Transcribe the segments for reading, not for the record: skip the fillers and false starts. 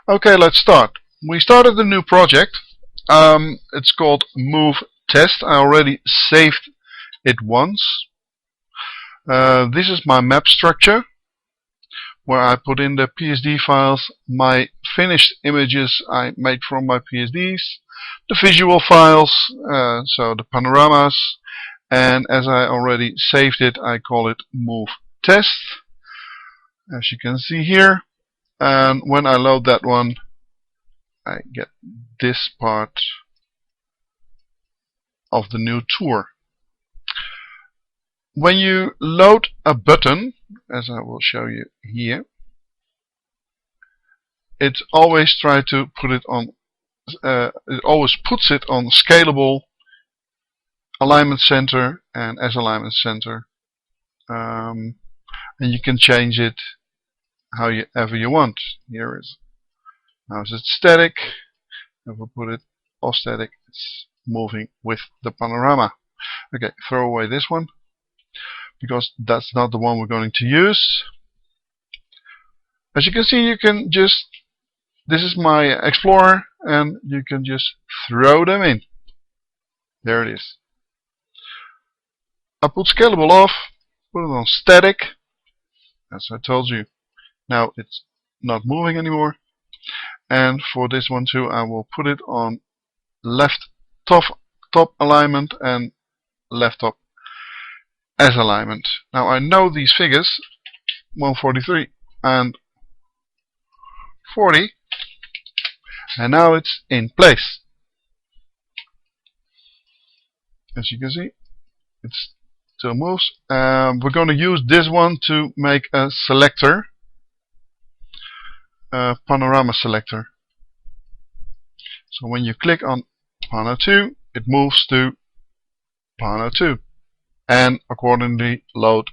Okay, let's start. We started a new project. It's called Move Test. I already saved it once. This is my map structure where I put in the PSD files, my finished images I made from my PSDs, the visual files, so the panoramas, and as I already saved it, I call it Move Test, as you can see here. And when I load that one, I get this part of the new tour. When you load a button, as I will show you here, it always tries to put it on. It always puts it on scalable, alignment center, and as alignment center, and you can change it however you want. Here is now is it static. If we put it off static, it's moving with the panorama. Okay, throw away this one, because that's not the one we're going to use. As you can see, you can just, this is my Explorer, and you can just throw them in. There it is. I put scalable off, put it on static, as I told you. Now it's not moving anymore. And for this one too, I will put it on left top alignment and left top as alignment. Now I know these figures, 143 and 40, and now it's in place. As you can see, it still moves. We're going to use this one to make a selector, panorama selector. So when you click on Pano 2, it moves to Pano 2 and accordingly load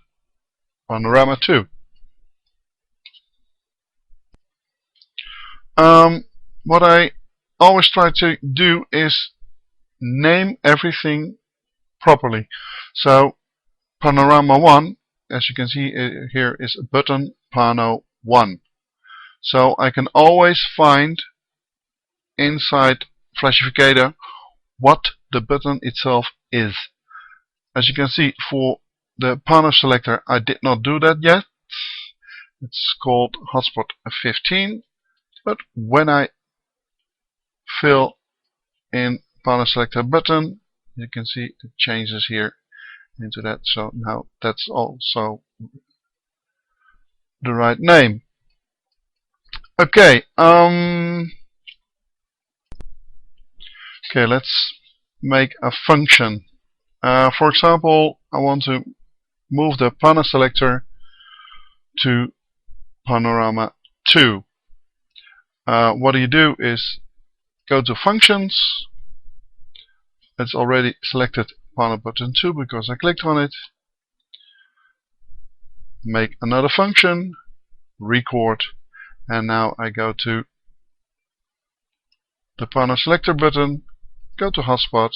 Panorama 2. What I always try to do is name everything properly. So Panorama 1, as you can see here, is button Pano 1. So I can always find inside flashificator what the button itself is. As you can see, for the Pano selector, I did not do that yet. It's called hotspot 15. But when I fill in Pano selector button, you can see it changes here into that. So now that's also the right name. Okay. Okay, let's make a function. For example, I want to move the Pano selector to Panorama 2. What you do is go to functions. It's already selected Pano button 2 because I clicked on it. Make another function, record, and now I go to the Pano selector button, go to hotspot,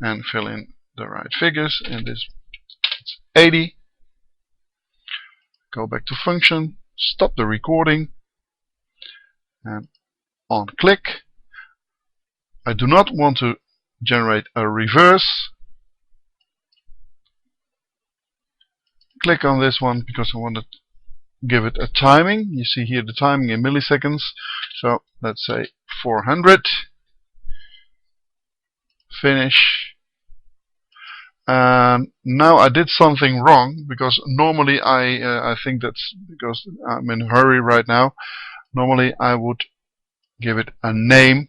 and fill in the right figures. In this, it's 80. Go back to function, stop the recording, and on click. I do not want to generate a reverse. Click on this one because I want to give it a timing. You see here the timing in milliseconds. So let's say 400. Finish. And now I did something wrong, because normally I think that's because I'm in a hurry right now. Normally I would give it a name.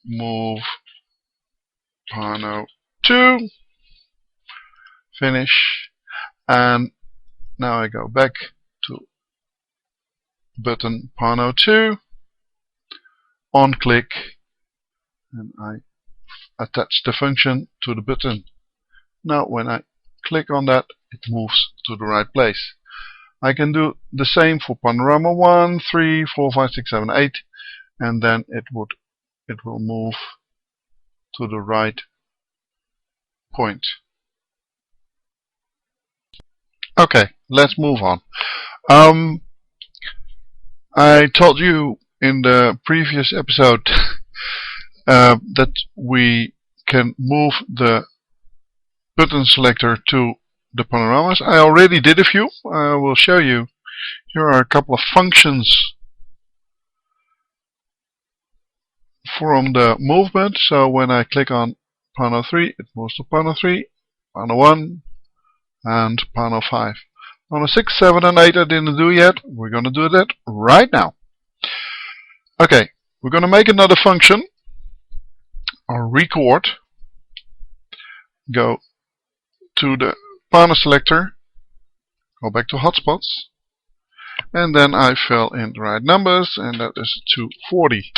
Move Pano 2. Finish. And now I go back to button Pano 2. On click. And I attach the function to the button. Now when I click on that, it moves to the right place. I can do the same for Panorama 1, 3, 4, 5, 6, 7, 8, and then it will move to the right point. Okay, let's move on. I told you in the previous episode that we can move the button selector to the panoramas. I already did a few. I will show you. Here are a couple of functions from the movement. So when I click on pano 3, it moves to pano 3, pano 1, and pano 5. Pano 6, 7, and 8 I didn't do yet. We're going to do that right now. Okay, we're going to make another function, or record. Go to the pano selector, go back to hotspots, and then I fill in the right numbers, and that is 240.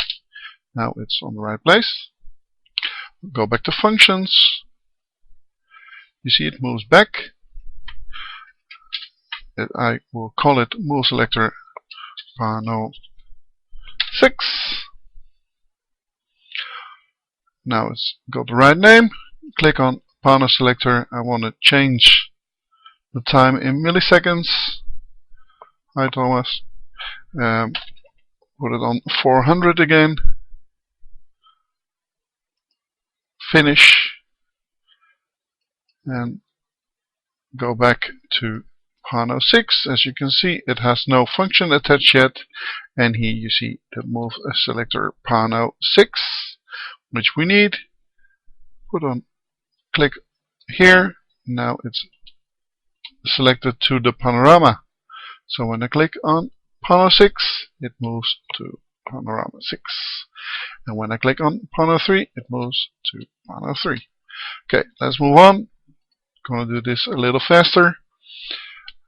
Now it's on the right place. Go back to functions. You see it moves back. I will call it move selector pano 6. Now it's got the right name. Click on pano selector. I want to change the time in milliseconds. Hi Thomas. Put it on 400 again. Finish. And go back to pano 6. As you can see, it has no function attached yet. And here you see the move selector pano 6, which we need. Put on, click here. Now it's selected to the panorama. So when I click on pano 6, it moves to panorama 6. And when I click on pano 3, it moves to pano 3. Okay, let's move on. Going to do this a little faster.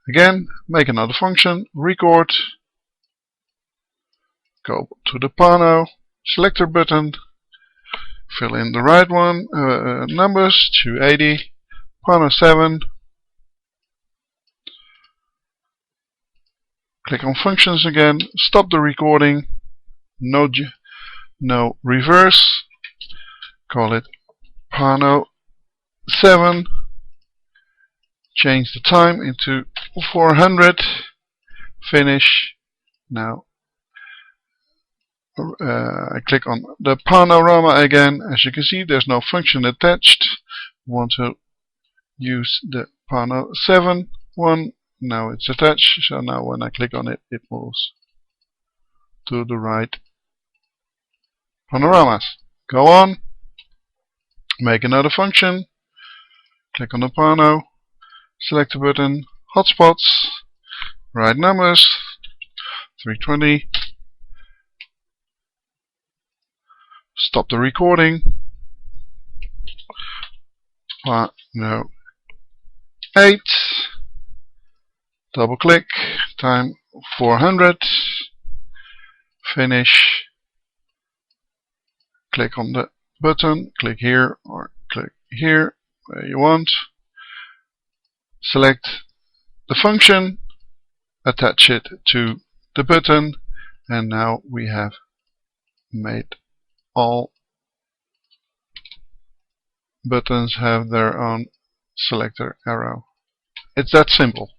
Again, make another function, record. Go to the pano selector button. Fill in the right one. Numbers 280. Pano 7. Click on functions again. Stop the recording. No reverse. Call it pano 7. Change the time into 400. Finish. Now I click on the panorama again. As you can see, there's no function attached. We want to use the pano 7 one. Now it's attached, so now when I click on it, it moves to the right panoramas. Go on, make another function, click on the pano, select the button, hotspots, right numbers, 320, stop the recording, pano 8, double click, time 400, finish, click on the button, click here or click here where you want, select the function, attach it to the button, and now we have made all buttons have their own selector arrow. It's that simple.